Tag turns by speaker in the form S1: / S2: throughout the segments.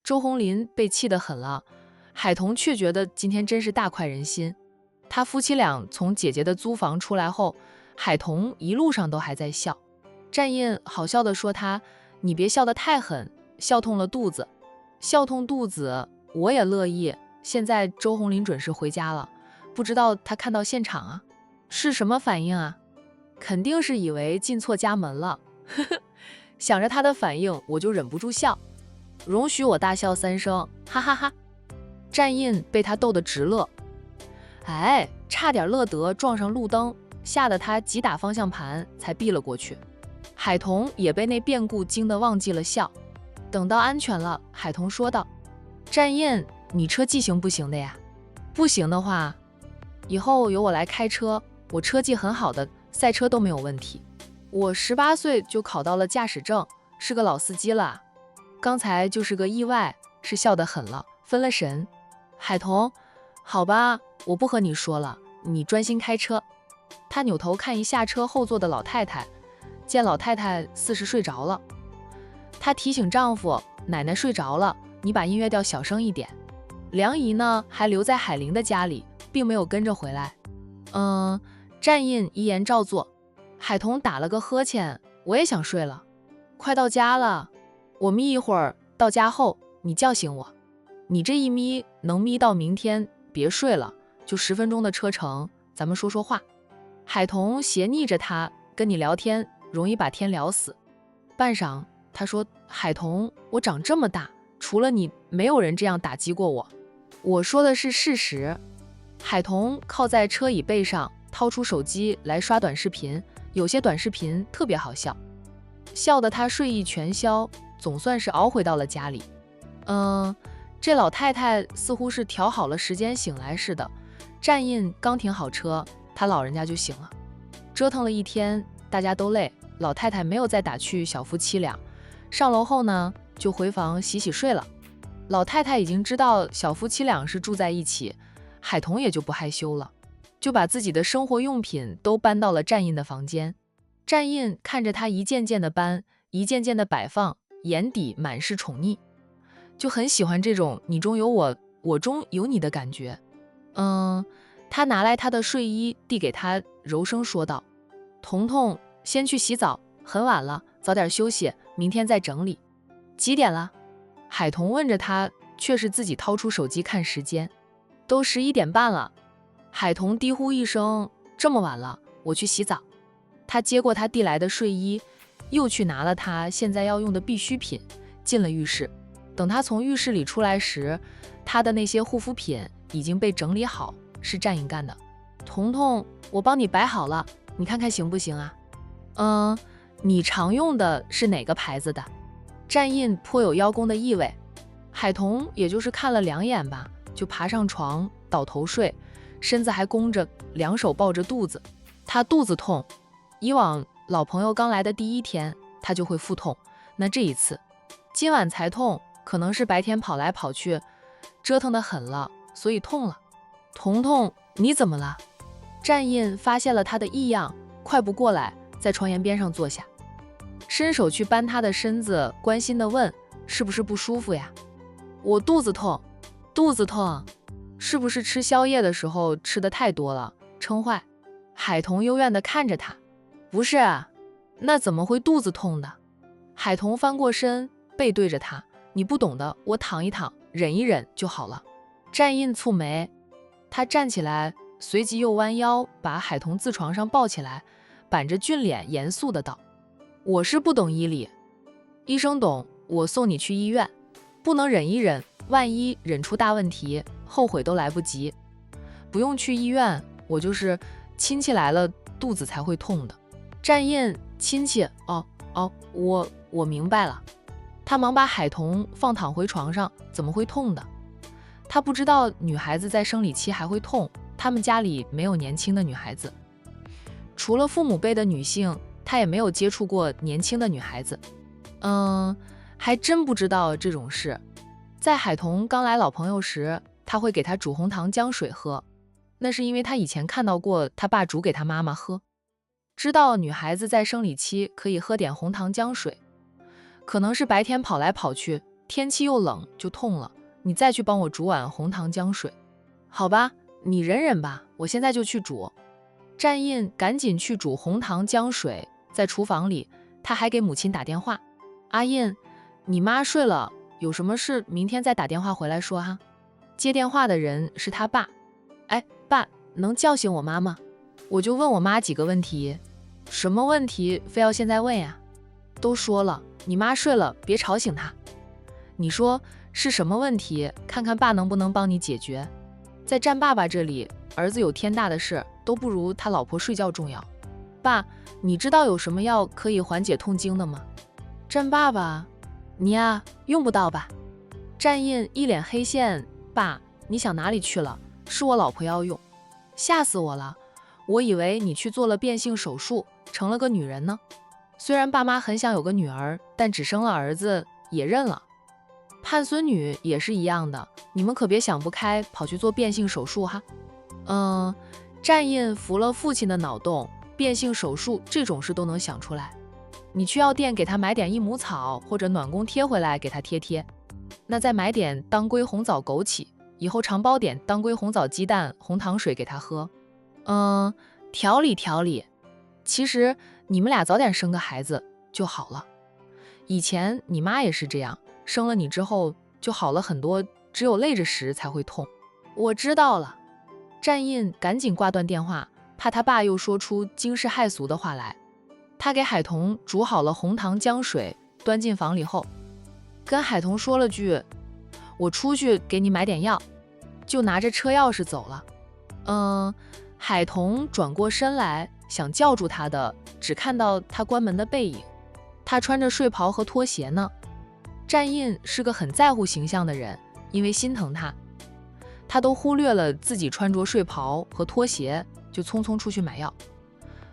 S1: 周红林被气得很了，海童却觉得今天真是大快人心。他夫妻俩从姐姐的租房出来后，海童一路上都还在笑。战印好笑地说他：“你别笑得太狠，笑痛了肚子。”笑痛肚子，我也乐意。现在周红林准时回家了，不知道他看到现场啊，是什么反应啊？肯定是以为进错家门了。呵呵，想着他的反应，我就忍不住笑。容许我大笑3声，哈哈哈。战印被他逗得直乐，哎，差点乐得撞上路灯，吓得他急打方向盘才避了过去。海童也被那变故惊得忘记了笑。等到安全了，海童说道：“战印，你车技行不行的呀？不行的话，以后由我来开车，我车技很好的，赛车都没有问题。我18岁就考到了驾驶证，是个老司机了。刚才就是个意外，是笑得很了，分了神。”海童，好吧，我不和你说了，你专心开车。他扭头看一下车后座的老太太，见老太太似是睡着了。她提醒丈夫：“奶奶睡着了，你把音乐调小声一点。”梁姨呢，还留在海玲的家里，并没有跟着回来。战印一言照做。海童打了个呵欠，我也想睡了。快到家了，我眯一会儿，到家后你叫醒我。你这一眯能眯到明天，别睡了，就10分钟的车程，咱们说说话。海童斜睨着他，跟你聊天容易把天聊死。半晌，他说：“海童，我长这么大，除了你，没有人这样打击过我。我说的是事实。”海童靠在车椅背上，掏出手机来刷短视频，有些短视频特别好笑，笑得他睡意全消，总算是熬回到了家里。这老太太似乎是调好了时间醒来似的。战印刚停好车，他老人家就醒了。折腾了一天，大家都累，老太太没有再打趣小夫妻俩。上楼后呢，就回房洗洗睡了。老太太已经知道小夫妻俩是住在一起，海童也就不害羞了，就把自己的生活用品都搬到了战印的房间。战印看着他一件件的搬，一件件的摆放，眼底满是宠溺，就很喜欢这种你中有我，我中有你的感觉。他拿来他的睡衣递给他，柔声说道：“彤彤，先去洗澡，很晚了，早点休息，明天再整理。”几点了？海童问着他，却是自己掏出手机看时间，都11点半了。海童低呼一声：“这么晚了，我去洗澡。”他接过他递来的睡衣，又去拿了他现在要用的必需品，进了浴室。等他从浴室里出来时，他的那些护肤品已经被整理好，是战印干的。彤彤，我帮你摆好了，你看看行不行啊？你常用的是哪个牌子的？战印颇有邀功的意味。海童也就是看了2眼吧，就爬上床倒头睡，身子还弓着，2手抱着肚子。他肚子痛，以往老朋友刚来的第1天他就会腹痛，那这一次今晚才痛，可能是白天跑来跑去折腾得很了，所以痛了。彤彤，你怎么了？战印发现了他的异样，快步过来，在床沿边上坐下，伸手去扳他的身子，关心地问：“是不是不舒服呀？”“我肚子痛。”“肚子痛，是不是吃宵夜的时候吃的太多了，撑坏？”海童幽怨地看着他：“不是啊，那怎么会肚子痛的？”海童翻过身，背对着他：“你不懂的，我躺一躺，忍一忍就好了。”战印蹙眉，他站起来，随即又弯腰把海童自床上抱起来，板着俊脸严肃地道：“我是不懂医理，医生懂，我送你去医院。不能忍一忍，万一忍出大问题，后悔都来不及。不用去医院，我就是亲戚来了，肚子才会痛的。”战印，亲戚，我明白了。他忙把海童放躺回床上，怎么会痛的？他不知道女孩子在生理期还会痛，他们家里没有年轻的女孩子，除了父母辈的女性，他也没有接触过年轻的女孩子。还真不知道这种事。在海童刚来老朋友时，他会给他煮红糖姜水喝，那是因为他以前看到过他爸煮给他妈妈喝，知道女孩子在生理期可以喝点红糖姜水。可能是白天跑来跑去，天气又冷，就痛了，你再去帮我煮碗红糖姜水。好吧，你忍忍吧，我现在就去煮。战印赶紧去煮红糖姜水，在厨房里，他还给母亲打电话。阿印，你妈睡了，有什么事明天再打电话回来说哈。接电话的人是他爸。哎，爸，能叫醒我妈吗？我就问我妈几个问题。什么问题非要现在问呀？都说了，你妈睡了，别吵醒她。你说是什么问题？看看爸能不能帮你解决。在战爸爸这里，儿子有天大的事，都不如他老婆睡觉重要。爸，你知道有什么药可以缓解痛经的吗？战爸爸，你呀，用不到吧？战印一脸黑线，爸，你想哪里去了？是我老婆要用。吓死我了，我以为你去做了变性手术，成了个女人呢。虽然爸妈很想有个女儿，但只生了儿子也认了。盼孙女也是一样的，你们可别想不开跑去做变性手术哈。战印服了父亲的脑洞，变性手术这种事都能想出来。你去药店给他买点益母草或者暖宫贴回来给他贴贴，那再买点当归红枣枸杞，以后常煲点当归红枣鸡蛋红糖水给他喝。调理调理。其实你们俩早点生个孩子就好了。以前你妈也是这样，生了你之后就好了很多，只有累着时才会痛。我知道了。战印赶紧挂断电话，怕他爸又说出惊世骇俗的话来。他给海童煮好了红糖姜水，端进房里后，跟海童说了句：我出去给你买点药，就拿着车钥匙走了。海童转过身来想叫住他的，只看到他关门的背影。他穿着睡袍和拖鞋呢。战印是个很在乎形象的人，因为心疼他都忽略了自己穿着睡袍和拖鞋，就匆匆出去买药。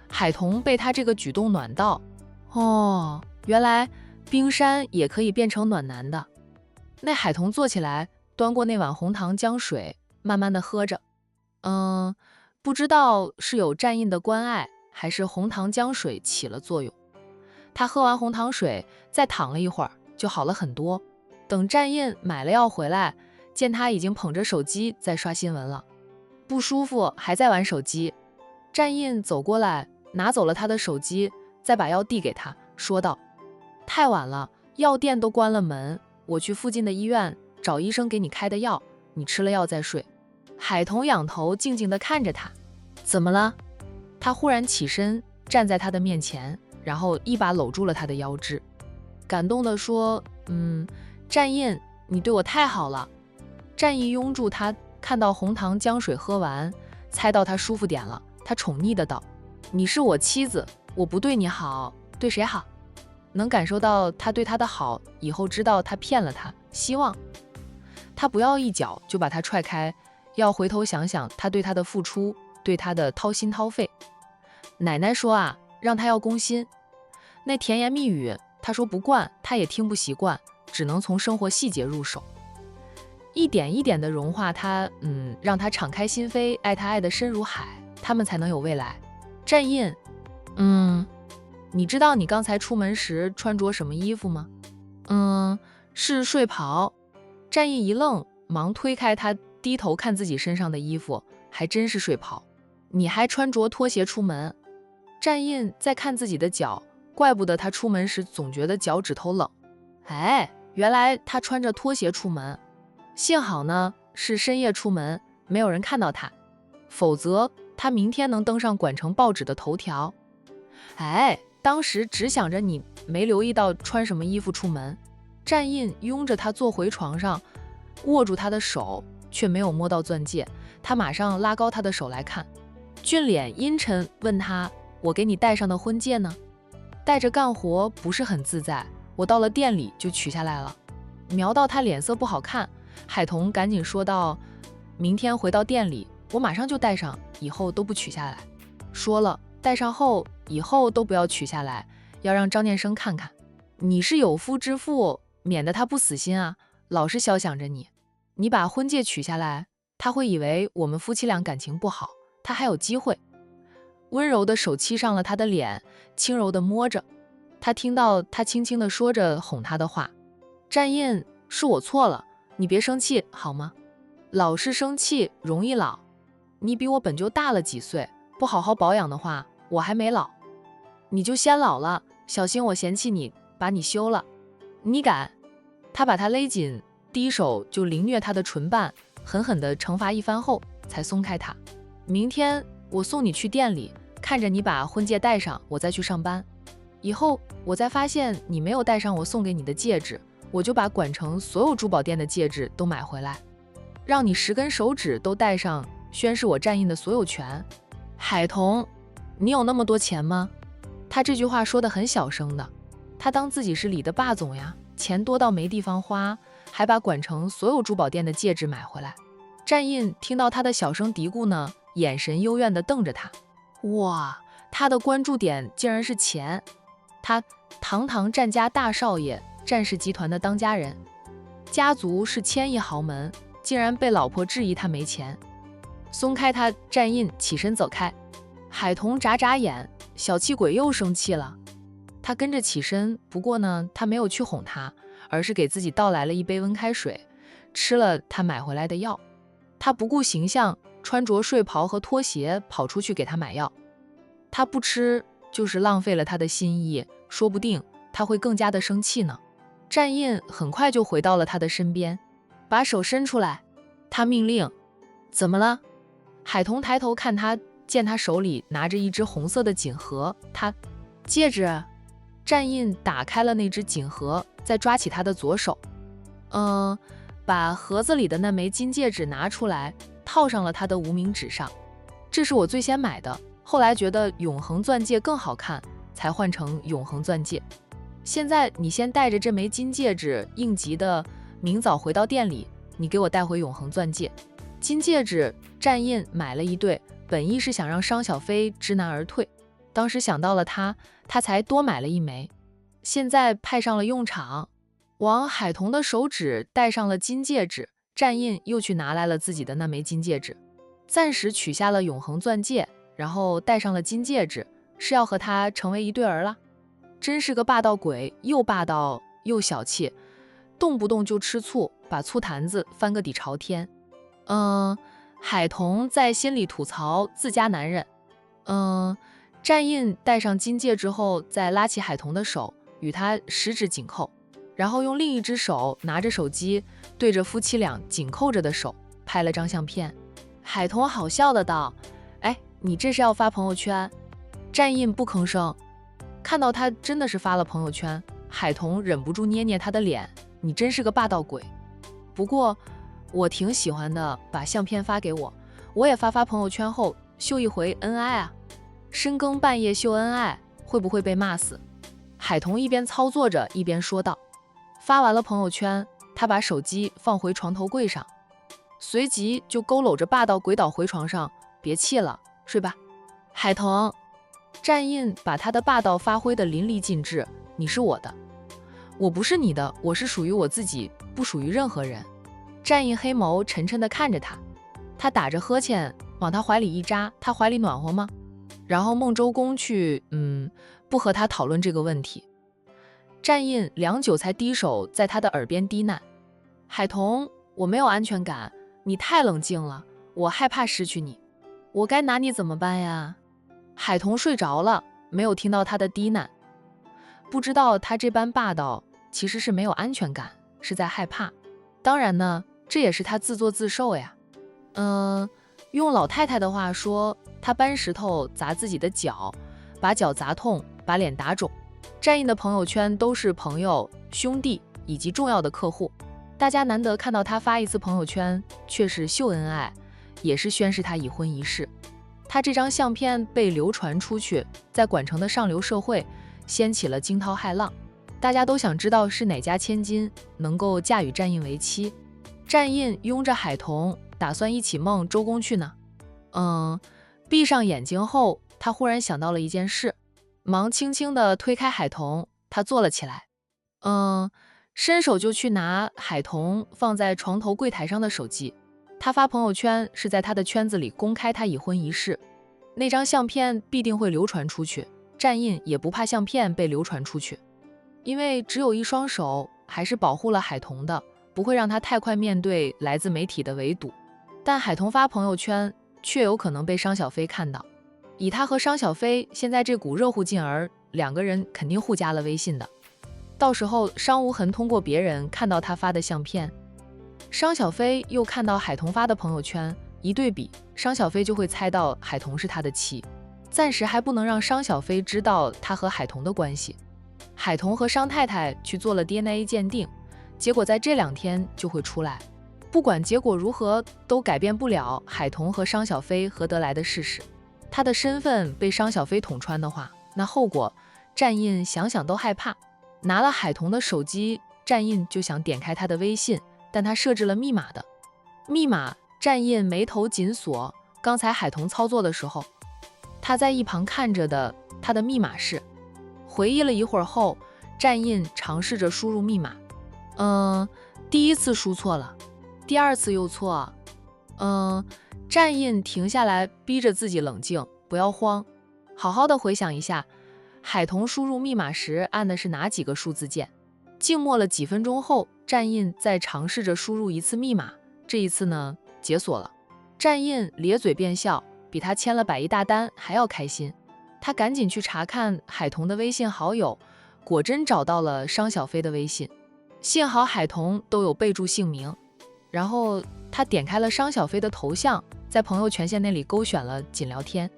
S1: 海童被他这个举动暖到，原来冰山也可以变成暖男的。那海童坐起来，端过那碗红糖姜水，慢慢的喝着。不知道是有战印的关爱，还是红糖姜水起了作用。他喝完红糖水，再躺了一会儿，就好了很多。等战印买了药回来，见他已经捧着手机在刷新闻了，不舒服还在玩手机。战印走过来，拿走了他的手机，再把药递给他，说道：太晚了，药店都关了门，我去附近的医院找医生给你开的药，你吃了药再睡。海童仰头静静地看着他。怎么了？他忽然起身站在他的面前，然后一把搂住了他的腰肢，感动地说：战印，你对我太好了。战印拥住他，看到红糖姜水喝完，猜到他舒服点了，他宠溺的道：你是我妻子，我不对你好，对谁好？能感受到他对他的好，以后知道他骗了他，希望他不要一脚就把他踹开，要回头想想他对他的付出，对他的掏心掏肺。奶奶说啊，让他要攻心。那甜言蜜语，他说不惯，他也听不习惯，只能从生活细节入手，一点一点的融化他，让他敞开心扉，爱他爱得深如海，他们才能有未来。战印，你知道你刚才出门时穿着什么衣服吗？是睡袍。战印一愣，忙推开他，低头看自己身上的衣服，还真是睡袍。你还穿着拖鞋出门？战印再看自己的脚，怪不得他出门时总觉得脚趾头冷。原来他穿着拖鞋出门。幸好呢，是深夜出门，没有人看到他，否则他明天能登上管城报纸的头条。当时只想着你，没留意到穿什么衣服出门。战印拥着他坐回床上，握住他的手，却没有摸到钻戒。他马上拉高他的手来看，俊脸阴沉，问他：我给你戴上的婚戒呢？戴着干活不是很自在，我到了店里就取下来了。瞄到他脸色不好看，海童赶紧说道：明天回到店里，我马上就戴上，以后都不取下来。说了，戴上后以后都不要取下来，要让张念生看看你是有夫之妇，免得他不死心啊，老是肖想着你。你把婚戒取下来，他会以为我们夫妻俩感情不好，他还有机会。温柔的手沏上了他的脸，轻柔地摸着。他听到他轻轻地说着哄他的话。战印是我错了，你别生气好吗？老是生气容易老，你比我本就大了几岁，不好好保养的话，我还没老，你就先老了，小心我嫌弃你，把你休了。你敢？他把他勒紧，第一手就凌虐他的唇瓣，狠狠地惩罚一番后，才松开他。明天我送你去店里，看着你把婚戒戴上，我再去上班。以后我再发现你没有戴上我送给你的戒指，我就把管城所有珠宝店的戒指都买回来，让你10根手指都戴上，宣示我战印的所有权。海童，你有那么多钱吗？他这句话说得很小声的，他当自己是里的霸总呀，钱多到没地方花，还把管城所有珠宝店的戒指买回来。战印听到他的小声嘀咕呢，眼神幽怨地瞪着他。哇，他的关注点竟然是钱。他堂堂战家大少爷，战氏集团的当家人，家族是千亿豪门，竟然被老婆质疑他没钱。松开他，战印起身走开。海童眨眨眼，小气鬼又生气了。他跟着起身，不过呢，他没有去哄他，而是给自己倒来了一杯温开水，吃了他买回来的药。他不顾形象，穿着睡袍和拖鞋跑出去给他买药。他不吃，就是浪费了他的心意，说不定他会更加的生气呢。战印很快就回到了他的身边，把手伸出来，他命令。怎么了？海童抬头看他，见他手里拿着一只红色的锦盒，他戒指。战印打开了那只锦盒，再抓起他的左手，把盒子里的那枚金戒指拿出来，套上了他的无名指上。这是我最先买的，后来觉得永恒钻戒更好看，才换成永恒钻戒。现在你先带着这枚金戒指，应急的明早回到店里，你给我带回永恒钻戒。金戒指，战印买了一对，本意是想让商小飞知难而退，当时想到了他才多买了一枚，现在派上了用场。往海童的手指戴上了金戒指，战印又去拿来了自己的那枚金戒指，暂时取下了永恒钻戒，然后戴上了金戒指，是要和他成为一对儿了。真是个霸道鬼，又霸道又小气，动不动就吃醋，把醋坛子翻个底朝天。海童在心里吐槽自家男人。战印戴上金戒之后，再拉起海童的手，与他十指紧扣，然后用另一只手拿着手机，对着夫妻俩紧扣着的手拍了张相片。海童好笑的道：哎，你这是要发朋友圈？战印不吭声。看到他真的是发了朋友圈，海童忍不住捏捏他的脸，你真是个霸道鬼。不过我挺喜欢的，把相片发给我，我也发朋友圈后秀一回恩爱啊。深更半夜秀恩爱，会不会被骂死？海童一边操作着一边说道。发完了朋友圈，他把手机放回床头柜上，随即就佝偻着霸道鬼倒回床上，别气了，睡吧。海童，战印把他的霸道发挥得淋漓尽致，你是我的，我不是你的，我是属于我自己，不属于任何人。战印黑眸沉沉地看着他，他打着呵欠往他怀里一扎，他怀里暖和吗？然后孟周公去，不和他讨论这个问题。战印良久才低手在他的耳边低喃：海童，我没有安全感，你太冷静了，我害怕失去你，我该拿你怎么办呀？海童睡着了，没有听到他的低喃，不知道他这般霸道其实是没有安全感，是在害怕。当然呢，这也是他自作自受呀。用老太太的话说，他搬石头砸自己的脚，把脚砸痛，把脸打肿。战印的朋友圈都是朋友、兄弟以及重要的客户，大家难得看到他发一次朋友圈，却是秀恩爱，也是宣示他已婚一事。他这张相片被流传出去，在管城的上流社会掀起了惊涛骇浪，大家都想知道是哪家千金能够嫁与战印为妻。战印拥着海童，打算一起梦周公去呢。闭上眼睛后，他忽然想到了一件事，忙轻轻地推开海童，他坐了起来，伸手就去拿海童放在床头柜台上的手机。他发朋友圈是在他的圈子里公开他已婚一事，那张相片必定会流传出去，战印也不怕相片被流传出去，因为只有一双手还是保护了海童的，不会让他太快面对来自媒体的围堵。但海童发朋友圈却有可能被商小飞看到。以他和商小飞现在这股热乎劲儿，两个人肯定互加了微信的。到时候商无痕通过别人看到他发的相片，商小飞又看到海童发的朋友圈，一对比，商小飞就会猜到海童是他的妻。暂时还不能让商小飞知道他和海童的关系。海童和商太太去做了 DNA 鉴定，结果在这2天就会出来。不管结果如何，都改变不了海童和商小飞合得来的事实。他的身份被商小飞捅穿的话，那后果战印想想都害怕。拿了海童的手机，战印就想点开他的微信，但他设置了密码的。密码战印眉头紧锁，刚才海童操作的时候，他在一旁看着的，他的密码是。回忆了一会儿后，战印尝试着输入密码。第一次输错了，第2次又错。战印停下来，逼着自己冷静，不要慌，好好的回想一下，海童输入密码时按的是哪几个数字键。静默了几分钟后，战印再尝试着输入一次密码，这一次呢，解锁了。战印咧嘴便笑，比他签了100亿大单还要开心。他赶紧去查看海童的微信好友，果真找到了商小飞的微信，幸好海童都有备注姓名。然后他点开了商小飞的头像，在朋友权限那里勾选了仅聊天，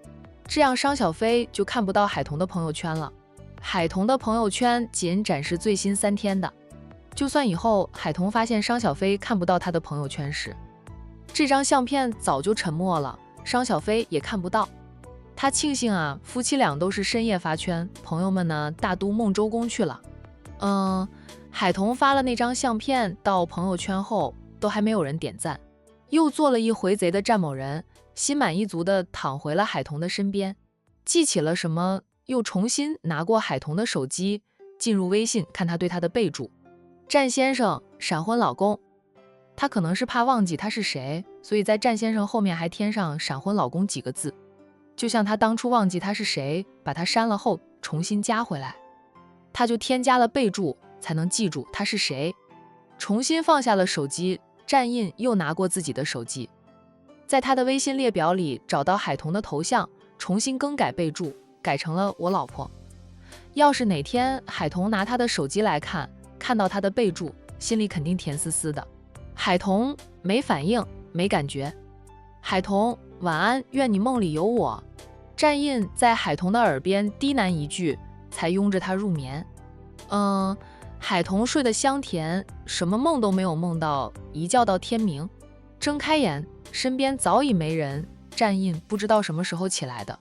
S1: 这样商小飞就看不到海童的朋友圈了。海童的朋友圈仅展示最新3天的，就算以后海童发现商小飞看不到他的朋友圈时，这张相片早就沉默了，商小飞也看不到。他庆幸啊，夫妻俩都是深夜发圈，朋友们呢大都梦周公去了。海童发了那张相片到朋友圈后，都还没有人点赞，又做了一回贼的战某人，心满意足地躺回了海童的身边，记起了什么，又重新拿过海童的手机，进入微信看他对他的备注：战先生，闪婚老公。他可能是怕忘记他是谁，所以在战先生后面还添上闪婚老公几个字，就像他当初忘记他是谁，把他删了后重新加回来，他就添加了备注，才能记住他是谁。重新放下了手机，战印又拿过自己的手机，在他的微信列表里找到海童的头像，重新更改备注，改成了我老婆。要是哪天海童拿他的手机来看，看到他的备注，心里肯定甜丝丝的。海童没反应，没感觉。海童晚安，愿你梦里有我。战印在海童的耳边低喃一句，才拥着他入眠。海童睡得香甜，什么梦都没有梦到，一觉到天明。睁开眼，身边早已没人，战印不知道什么时候起来的。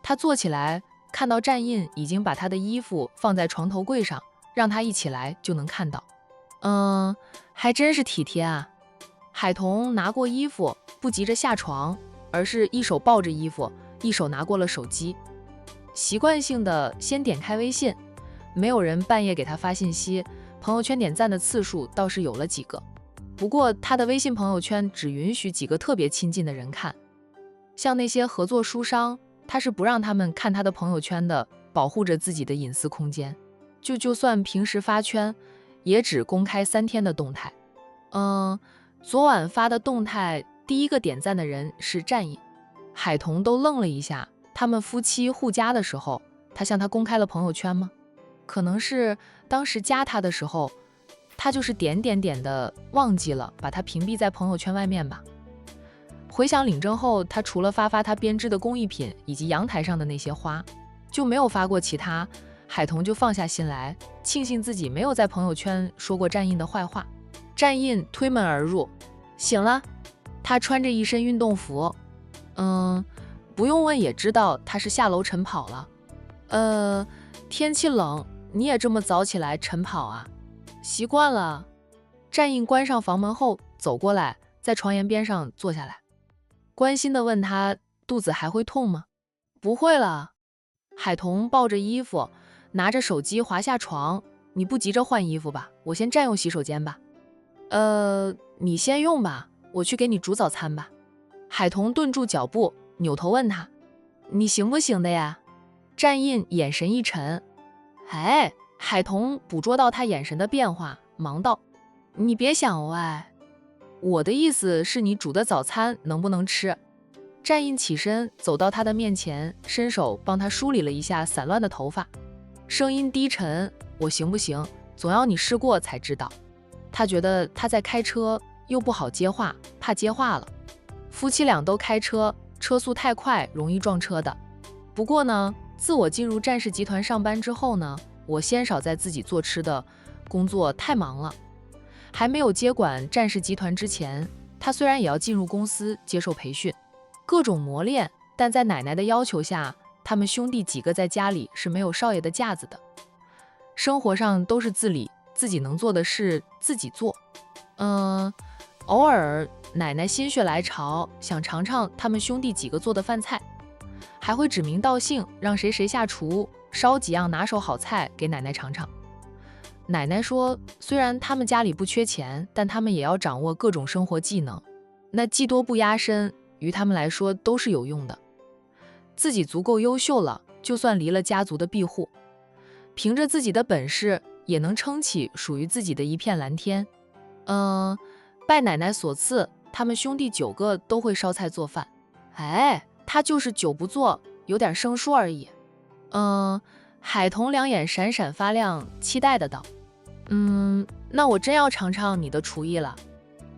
S1: 他坐起来，看到战印已经把他的衣服放在床头柜上，让他一起来就能看到。还真是体贴啊。海童拿过衣服，不急着下床，而是一手抱着衣服，一手拿过了手机，习惯性的先点开微信。没有人半夜给他发信息，朋友圈点赞的次数倒是有了几个，不过他的微信朋友圈只允许几个特别亲近的人看，像那些合作书商，他是不让他们看他的朋友圈的，保护着自己的隐私空间。就算平时发圈，也只公开3天的动态。昨晚发的动态，第一个点赞的人是战印。海童都愣了一下，他们夫妻互加的时候，他向他公开了朋友圈吗？可能是当时加他的时候，他就是点点点的忘记了把他屏蔽在朋友圈外面吧。回想领证后，他除了发他编织的工艺品以及阳台上的那些花，就没有发过其他。海童就放下心来，庆幸自己没有在朋友圈说过战印的坏话。战印推门而入，醒了。他穿着一身运动服，不用问也知道他是下楼晨跑了。天气冷，你也这么早起来晨跑啊？习惯了。战印关上房门后走过来，在床沿边上坐下来，关心地问他肚子还会痛吗？不会了。海童抱着衣服，拿着手机滑下床。你不急着换衣服吧？我先占用洗手间吧。你先用吧，我去给你煮早餐吧。海童顿住脚步，扭头问他，你行不行的呀？战印眼神一沉。海童捕捉到他眼神的变化，忙道，你别想歪，我的意思是你煮的早餐能不能吃？战印起身走到他的面前，伸手帮他梳理了一下散乱的头发，声音低沉：我行不行，总要你试过才知道。他觉得他在开车，又不好接话，怕接话了。夫妻俩都开车，车速太快容易撞车的。不过呢，自我进入战氏集团上班之后呢，我鲜少在自己做吃的，工作太忙了。还没有接管战氏集团之前，他虽然也要进入公司接受培训，各种磨练，但在奶奶的要求下，他们兄弟几个在家里是没有少爷的架子的，生活上都是自理，自己能做的事自己做。偶尔奶奶心血来潮想尝尝他们兄弟几个做的饭菜，还会指名道姓让谁谁下厨，烧几样拿手好菜给奶奶尝尝。奶奶说，虽然他们家里不缺钱，但他们也要掌握各种生活技能，那技多不压身，于他们来说都是有用的。自己足够优秀了，就算离了家族的庇护，凭着自己的本事也能撑起属于自己的一片蓝天。拜奶奶所赐，他们兄弟9个都会烧菜做饭。他就是酒不做，有点生疏而已。海童两眼闪闪发亮，期待的道：那我真要尝尝你的厨艺了。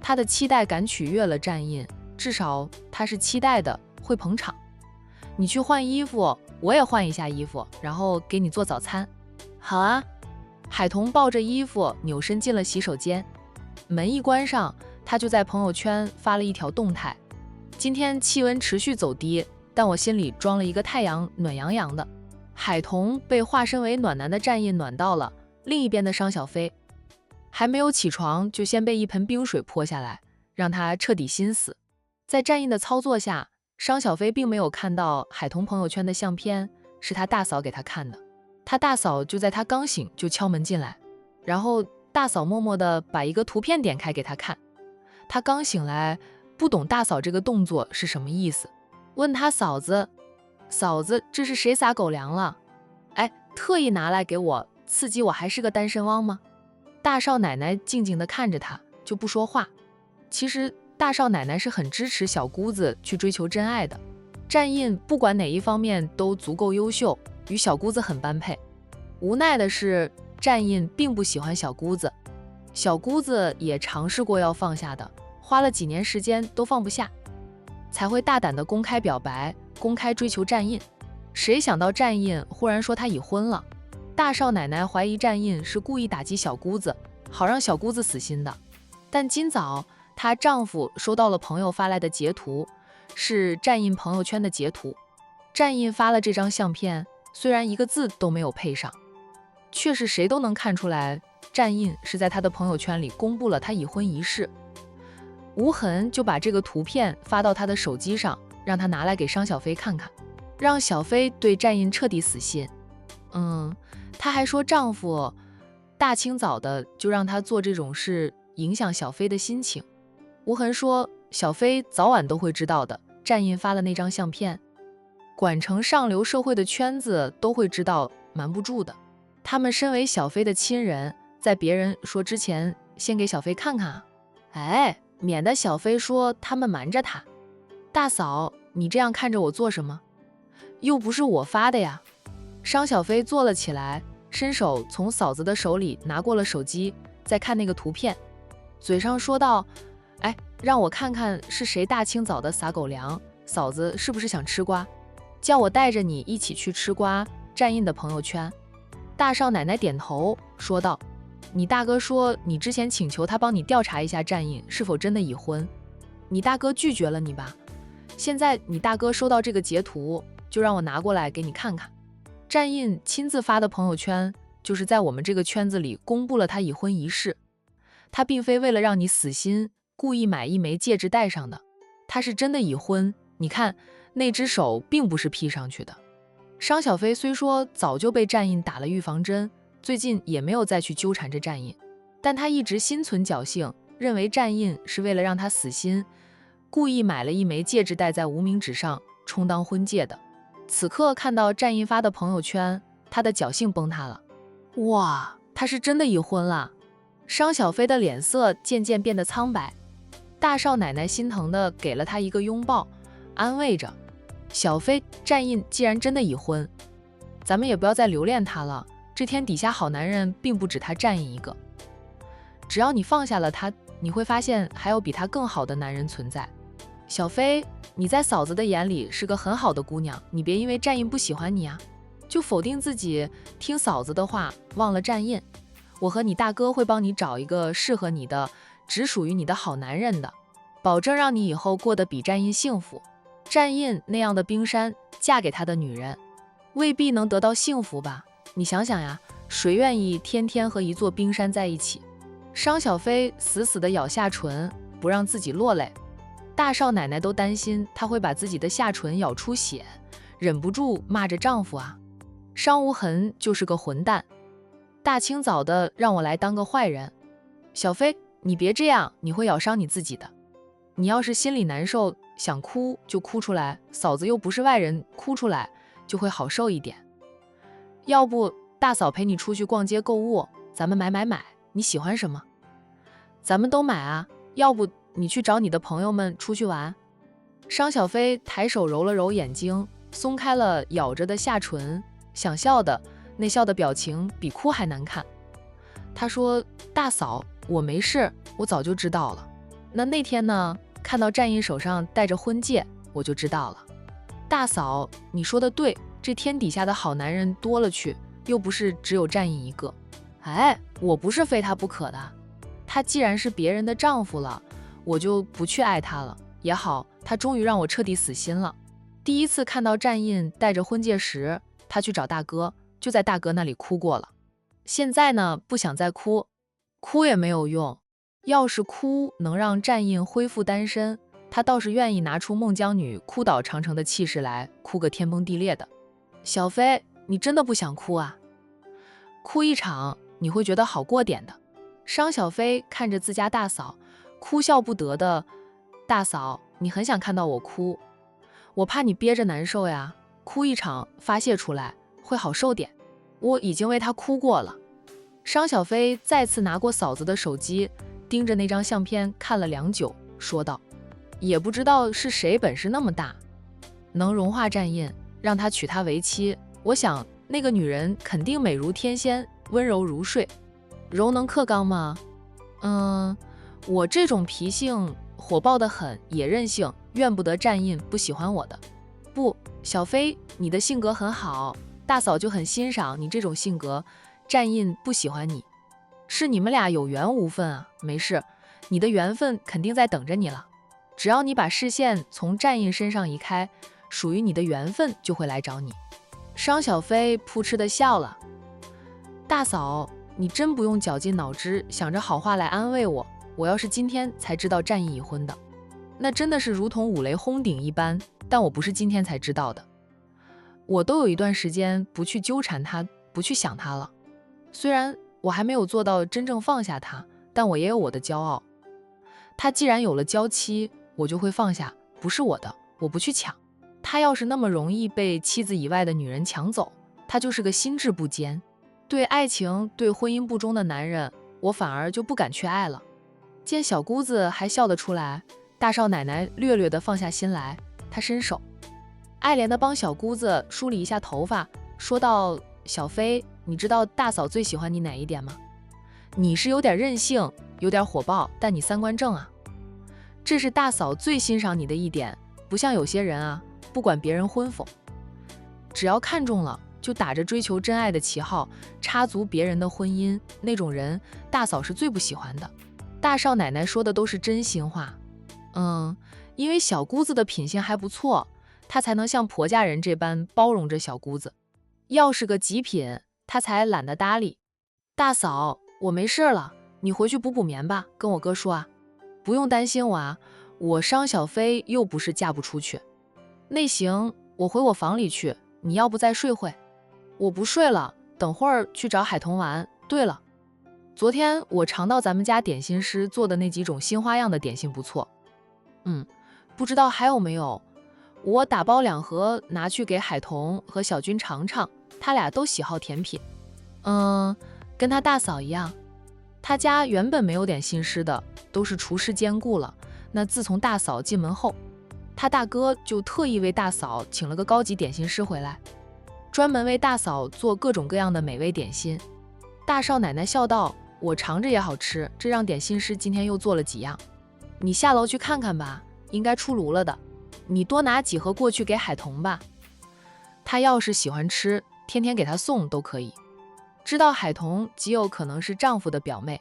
S1: 他的期待感取悦了战印，至少他是期待的，会捧场。你去换衣服，我也换一下衣服，然后给你做早餐。好啊。海童抱着衣服扭身进了洗手间，门一关上，他就在朋友圈发了一条动态：今天气温持续走低，但我心里装了一个太阳，暖洋洋的。海童被化身为暖男的战印暖到了，另一边的商小飞还没有起床，就先被一盆冰水泼下来，让他彻底心死。在战印的操作下，商小飞并没有看到海童朋友圈的相片，是他大嫂给他看的。他大嫂就在他刚醒就敲门进来，然后大嫂默默地把一个图片点开给他看。他刚醒来，不懂大嫂这个动作是什么意思，问他嫂子，这是谁撒狗粮了？特意拿来给我，刺激我还是个单身汪吗？大少奶奶静静地看着他，就不说话。其实大少奶奶是很支持小姑子去追求真爱的，战印不管哪一方面都足够优秀，与小姑子很般配。无奈的是，战印并不喜欢小姑子，小姑子也尝试过要放下的，花了几年时间都放不下，才会大胆的公开表白，公开追求战印。谁想到战印忽然说他已婚了，大少奶奶怀疑战印是故意打击小姑子，好让小姑子死心的。但今早她丈夫收到了朋友发来的截图，是战印朋友圈的截图。战印发了这张相片，虽然一个字都没有配上，却是谁都能看出来，战印是在他的朋友圈里公布了他已婚一事。无痕就把这个图片发到他的手机上，让他拿来给商小飞看看，让小飞对战印彻底死心。她还说丈夫大清早的就让她做这种事，影响小飞的心情。无痕说小飞早晚都会知道的，战印发了那张相片，管成上流社会的圈子都会知道，瞒不住的。他们身为小飞的亲人，在别人说之前先给小飞看看啊，免得小飞说他们瞒着他。大嫂，你这样看着我做什么？又不是我发的呀。商小飞坐了起来，伸手从嫂子的手里拿过了手机，再看那个图片，嘴上说道：让我看看是谁大清早的撒狗粮，嫂子是不是想吃瓜？叫我带着你一起去吃瓜。战印的朋友圈。大少奶奶点头说道：你大哥说你之前请求他帮你调查一下战印是否真的已婚，你大哥拒绝了你吧？现在你大哥收到这个截图，就让我拿过来给你看看。战印亲自发的朋友圈，就是在我们这个圈子里公布了他已婚一事。他并非为了让你死心，故意买一枚戒指戴上的，他是真的已婚。你看，那只手并不是 P 上去的。商小飞虽说早就被战印打了预防针，最近也没有再去纠缠着战印，但他一直心存侥幸，认为战印是为了让他死心，故意买了一枚戒指戴在无名指上，充当婚戒的。此刻看到战印发的朋友圈，他的侥幸崩塌了。哇，他是真的已婚了。商小飞的脸色渐渐变得苍白，大少奶奶心疼地给了他一个拥抱，安慰着：小飞，战印既然真的已婚，咱们也不要再留恋他了。这天底下好男人并不止他战印一个，只要你放下了他，你会发现还有比他更好的男人存在。小飞，你在嫂子的眼里是个很好的姑娘，你别因为战印不喜欢你啊，就否定自己，听嫂子的话，忘了战印。我和你大哥会帮你找一个适合你的，只属于你的好男人的，保证让你以后过得比战印幸福。战印那样的冰山，嫁给他的女人，未必能得到幸福吧？你想想呀，谁愿意天天和一座冰山在一起？商小飞死死地咬下唇，不让自己落泪。大少奶奶都担心她会把自己的下唇咬出血，忍不住骂着丈夫啊，商无痕就是个混蛋，大清早的让我来当个坏人。小飞，你别这样，你会咬伤你自己的。你要是心里难受，想哭就哭出来，嫂子又不是外人，哭出来就会好受一点。要不大嫂陪你出去逛街购物，咱们买，你喜欢什么？咱们都买啊。要不你去找你的朋友们出去玩。商小飞抬手揉了揉眼睛，松开了咬着的下唇，想笑的那笑的表情比哭还难看。他说：大嫂，我没事，我早就知道了。那天呢，看到战印手上戴着婚戒，我就知道了。大嫂，你说的对，这天底下的好男人多了去，又不是只有战印一个。哎，我不是非他不可的，他既然是别人的丈夫了，我就不去爱他了也好，他终于让我彻底死心了。第一次看到战印戴着婚戒时，他去找大哥，就在大哥那里哭过了。现在呢，不想再哭，哭也没有用。要是哭能让战印恢复单身，他倒是愿意拿出孟姜女哭倒长城的气势来，哭个天崩地裂的。小飞，你真的不想哭啊？哭一场你会觉得好过点的。商小飞看着自家大嫂，哭笑不得的。大嫂，你很想看到我哭，我怕你憋着难受呀，哭一场发泄出来会好受点。我已经为他哭过了。商小飞再次拿过嫂子的手机，盯着那张相片看了良久，说道：也不知道是谁本事那么大，能融化战印，让他娶她为妻。我想那个女人肯定美如天仙，温柔如水。柔能克刚吗？我这种脾性火爆得很，也任性，怨不得战印不喜欢我的。不，小飞，你的性格很好，大嫂就很欣赏你这种性格。战印不喜欢你，是你们俩有缘无分啊。没事，你的缘分肯定在等着你了。只要你把视线从战印身上移开，属于你的缘分就会来找你。商小飞扑哧地笑了。大嫂，你真不用绞尽脑汁想着好话来安慰我。我要是今天才知道战印已婚的，那真的是如同五雷轰顶一般，但我不是今天才知道的。我都有一段时间不去纠缠他，不去想他了。虽然我还没有做到真正放下他，但我也有我的骄傲。他既然有了娇妻，我就会放下，不是我的，我不去抢。他要是那么容易被妻子以外的女人抢走，他就是个心智不坚，对爱情对婚姻不忠的男人，我反而就不敢去爱了。见小姑子还笑得出来，大少奶奶略略地放下心来，她伸手爱怜地帮小姑子梳理一下头发，说道：小飞，你知道大嫂最喜欢你哪一点吗？你是有点任性，有点火爆，但你三观正啊，这是大嫂最欣赏你的一点。不像有些人啊，不管别人婚否，只要看中了就打着追求真爱的旗号插足别人的婚姻，那种人大嫂是最不喜欢的。大少奶奶说的都是真心话。因为小姑子的品性还不错，她才能像婆家人这般包容着小姑子。要是个极品，她才懒得搭理。大嫂，我没事了，你回去补补眠吧，跟我哥说啊。不用担心我啊，我商小飞又不是嫁不出去。那行，我回我房里去，你要不再睡会？我不睡了，等会儿去找海童玩。对了，昨天我尝到咱们家点心师做的那几种新花样的点心不错。不知道还有没有，我打包2盒拿去给海童和小军尝尝，他俩都喜好甜品。跟他大嫂一样。他家原本没有点心师的，都是厨师兼顾了。那自从大嫂进门后，他大哥就特意为大嫂请了个高级点心师回来，专门为大嫂做各种各样的美味点心。大少奶奶笑道：“我尝着也好吃，这让点心师今天又做了几样，你下楼去看看吧，应该出炉了的。你多拿几盒过去给海童吧，他要是喜欢吃，天天给他送都可以。”知道海童极有可能是丈夫的表妹，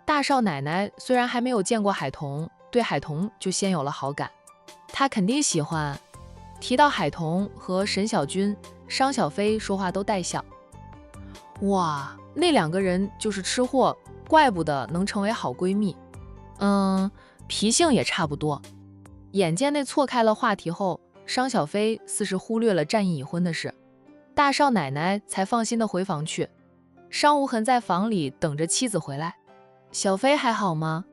S1: 大少奶奶虽然还没有见过海童，对海童就先有了好感。她肯定喜欢。提到海童和沈小军、商小飞说话都带笑。哇，那两个人就是吃货，怪不得能成为好闺蜜。脾性也差不多。眼见那错开了话题后，商小飞似是忽略了战役已婚的事，大少奶奶才放心的回房去。商无痕在房里等着妻子回来。小飞还好吗？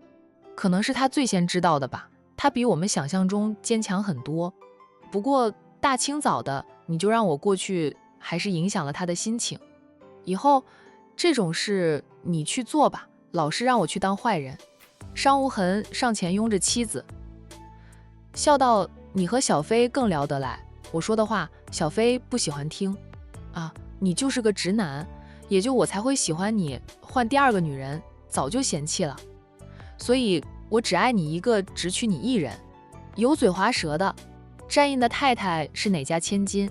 S1: 可能是他最先知道的吧，他比我们想象中坚强很多。不过大清早的你就让我过去，还是影响了他的心情。以后这种事你去做吧，老是让我去当坏人。商无痕上前拥着妻子，笑道：“你和小飞更聊得来，我说的话小飞不喜欢听啊，你就是个直男，也就我才会喜欢你，换第二个女人早就嫌弃了，所以我只爱你一个，只娶你一人。油嘴滑舌的。战印的太太是哪家千金？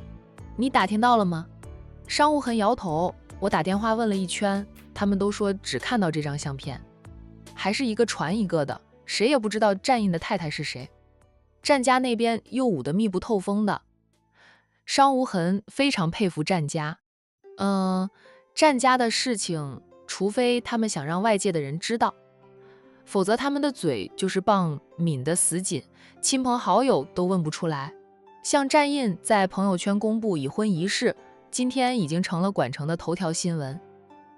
S1: 你打听到了吗？”商无痕摇头，我打电话问了一圈，他们都说只看到这张相片，还是一个传一个的，谁也不知道战印的太太是谁。战家那边又捂得密不透风的。商无痕非常佩服战家。战家的事情，除非他们想让外界的人知道，否则他们的嘴就是棒抿得死紧，亲朋好友都问不出来。像战印在朋友圈公布已婚一事，今天已经成了管城的头条新闻，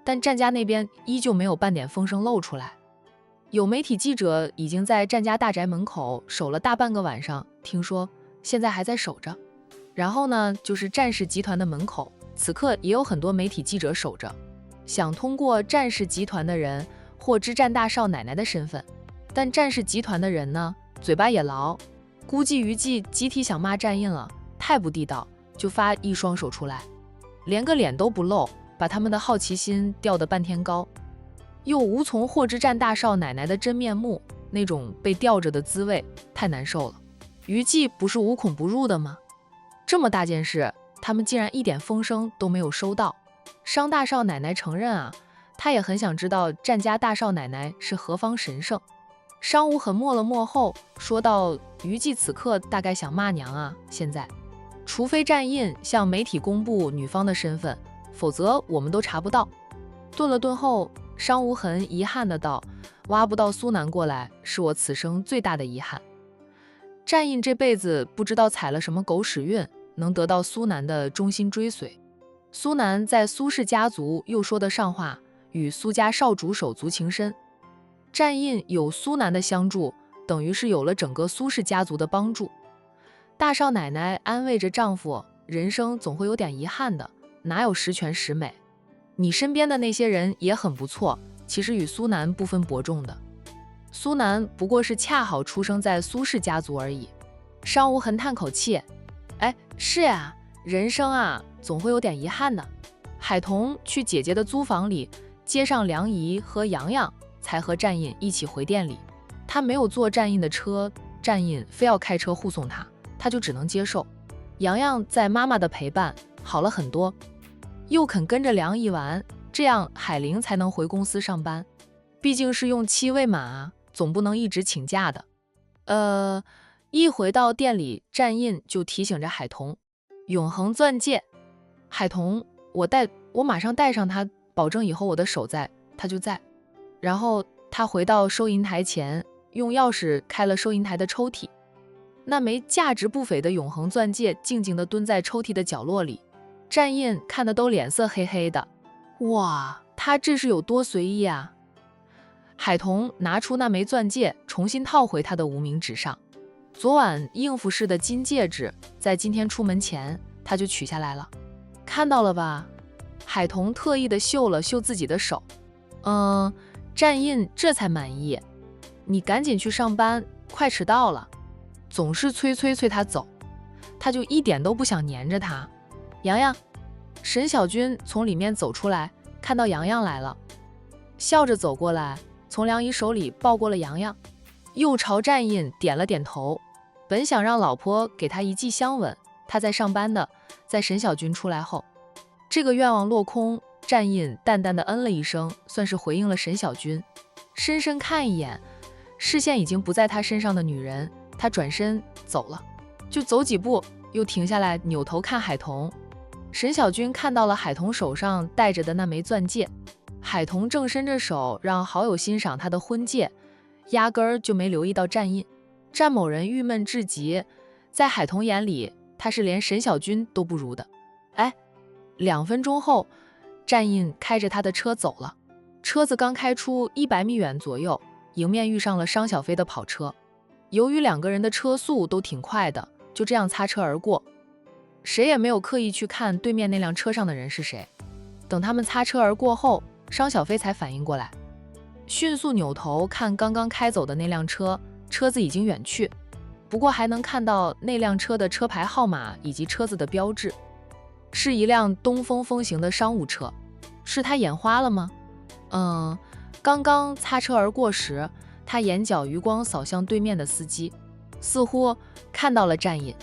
S1: 但战家那边依旧没有半点风声露出来。有媒体记者已经在战家大宅门口守了大半个晚上，听说现在还在守着。然后呢，就是战氏集团的门口，此刻也有很多媒体记者守着，想通过战氏集团的人获知战大少奶奶的身份。但战氏集团的人呢，嘴巴也牢，估计余悸集体想骂战印了，太不地道，就发一双手出来，连个脸都不露，把他们的好奇心吊得半天高。又无从获知战大少奶奶的真面目，那种被吊着的滋味太难受了。余悸不是无孔不入的吗？这么大件事，他们竟然一点风声都没有收到。商大少奶奶承认啊，她也很想知道战家大少奶奶是何方神圣。商无痕默了默后说道：“余悸此刻大概想骂娘啊，现在除非战印向媒体公布女方的身份，否则我们都查不到。”顿了顿后，商无痕遗憾的道：“挖不到苏南过来，是我此生最大的遗憾。战印这辈子不知道踩了什么狗屎运，能得到苏南的忠心追随。苏南在苏氏家族又说得上话，与苏家少主手足情深。战印有苏南的相助，等于是有了整个苏氏家族的帮助。大少奶奶安慰着丈夫，人生总会有点遗憾的，哪有十全十美？你身边的那些人也很不错，其实与苏南不分伯仲的。苏南不过是恰好出生在苏氏家族而已。”商无痕叹口气：“哎，是呀，人生啊，总会有点遗憾的。”海童去姐姐的租房里接上梁姨和洋洋，才和战印一起回店里。他没有坐战印的车，战印非要开车护送他，他就只能接受。洋洋在妈妈的陪伴好了很多，又肯跟着梁姨玩，这样海玲才能回公司上班。毕竟是用期未满啊，总不能一直请假的。一回到店里，战印就提醒着海童：“永恒钻戒。”海童，我马上带上它，保证以后我的手在，它就在。然后他回到收银台前，用钥匙开了收银台的抽屉。那枚价值不菲的永恒钻戒静静地蹲在抽屉的角落里，战印看得都脸色黑黑的。哇，他这是有多随意啊！海童拿出那枚钻戒，重新套回他的无名指上。昨晚应付式的金戒指，在今天出门前他就取下来了，看到了吧？海童特意的嗅了嗅自己的手。战印这才满意，你赶紧去上班，快迟到了，总是催他走，他就一点都不想黏着他。洋洋，沈小军从里面走出来，看到洋洋来了，笑着走过来，从梁姨手里抱过了洋洋，又朝战印点了点头。本想让老婆给他一记香吻，他在上班的，在沈小军出来后，这个愿望落空。战印淡淡的嗯了一声，算是回应了沈小军。深深看一眼，视线已经不在他身上的女人，他转身走了，就走几步，又停下来，扭头看海童。沈小军看到了海童手上戴着的那枚钻戒，海童正伸着手让好友欣赏他的婚戒，压根儿就没留意到战印。战某人郁闷至极，在海童眼里，他是连沈小军都不如的。2分钟后，战印开着他的车走了。车子刚开出100米远左右，迎面遇上了商小飞的跑车。由于2个人的车速都挺快的，就这样擦车而过，谁也没有刻意去看对面那辆车上的人是谁。等他们擦车而过后，商小飞才反应过来，迅速扭头看刚刚开走的那辆车，车子已经远去，不过还能看到那辆车的车牌号码以及车子的标志，是一辆东风风行的商务车。是他眼花了吗？刚刚擦车而过时，他眼角余光扫向对面的司机，似乎看到了战印。